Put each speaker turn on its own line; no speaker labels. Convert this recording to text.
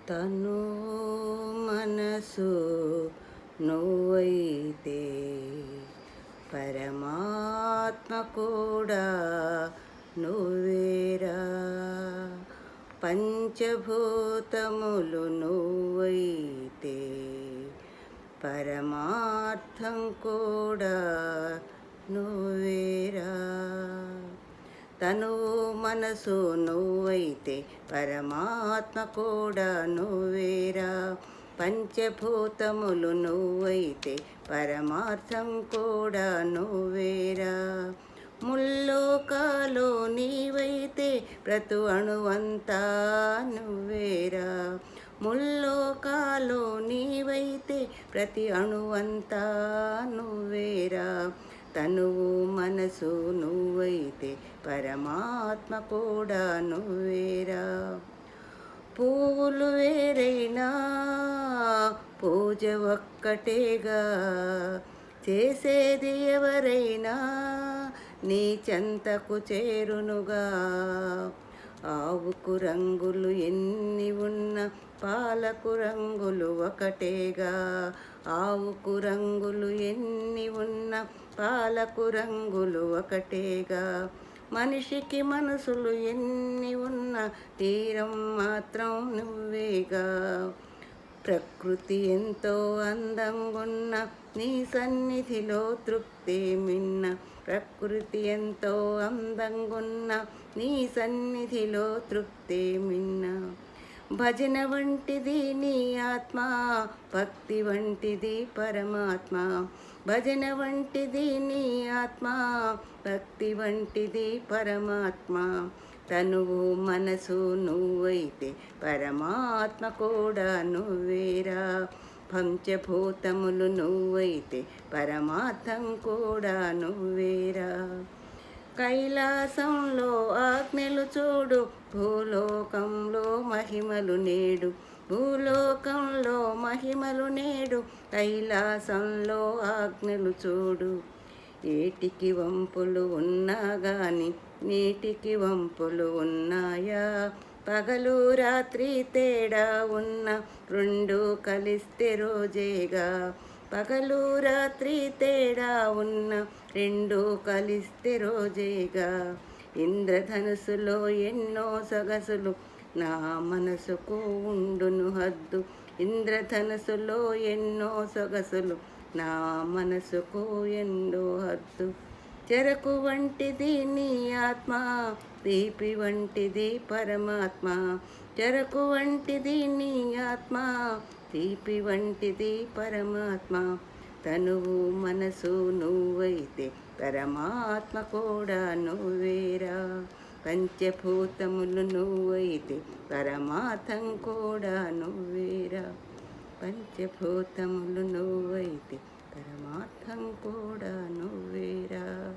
తను మనసు నువ్వైతే పరమాత్మ కూడా నువ్వేరా. పంచభూతములు నువ్వైతే పరమార్థం కూడా నువ్వేరా. తనువు మనసు నువ్వైతే పరమాత్మ కూడా నువ్వేరా. పంచభూతములు నువ్వైతే పరమార్థం కూడా నువ్వేరా. ముల్లోకాలు నీవైతే ప్రతి అణువంతా నువ్వేరా. ముల్లోకాలు నీవైతే ప్రతి అణువంతా నువ్వేరా. తనువు మనసు నువ్వైతే పరమాత్మ కూడా నువ్వేరా. పువ్వులు వేరైనా పూజ ఒక్కటేగా, చేసేది ఎవరైనా నీ చెంతకు చేరునుగా. ఆవుకు రంగులు ఎన్ని ఉన్నా పాలకు రంగులు ఒకటేగా. ఆవుకు రంగులు ఎన్ని ఉన్నా పాలకు రంగులు ఒకటేగా. మనిషికి మనసులు ఎన్ని ఉన్నా తీరం మాత్రం నువ్వేగా. ప్రకృతి ఎంతో అందంగున్న నీ సన్నిధిలో తృప్తి మిన్న. ప్రకృతి ఎంతో అందంగున్న నీ సన్నిధిలో తృప్తి మిన్న. భజన వంటిది నీ ఆత్మ, భక్తి వంటిది పరమాత్మ. భజన వంటిది నీ ఆత్మ, భక్తి వంటిది పరమాత్మ. తనువు మనసు నువ్వైతే పరమాత్మ కూడా నువ్వేరా. పంచభూతములు నువ్వైతే పరమార్థం కూడా నువ్వేరా. కైలాసంలో ఆజ్ఞలు చూడు, భూలోకంలో మహిమలు నేడు. భూలోకంలో మహిమలు నేడు, కైలాసంలో ఆజ్ఞలు చూడు. ఏటికి వంపులు ఉన్నా గాని నీటికి వంపులు ఉన్నాయా. పగలు రాత్రి తేడా ఉన్న రెండు కలిస్తే రోజేగా. పగలు రాత్రి తేడా ఉన్న రెండు కలిస్తే రోజేగా. ఇంద్రధనుసులో ఎన్నో సొగసులు నా మనసుకు ఉండును హద్దు. ఇంద్రధనుసులో ఎన్నో సొగసులు నా మనసుకు ఎండో హద్దు. చెరకు వంటిది నీ ఆత్మ, తీపి వంటిది పరమాత్మ. చెరకు వంటిది నీ ఆత్మ, తీపి వంటిది పరమాత్మ. తనువు మనసు నువ్వైతే పరమాత్మ కూడా నువ్వేరా. పంచభూతములు నువ్వైతే పరమార్థం కూడా నువ్వేరా. పంచభూతములు నువ్వైతే పరమార్థం కూడా నువ్వేరా.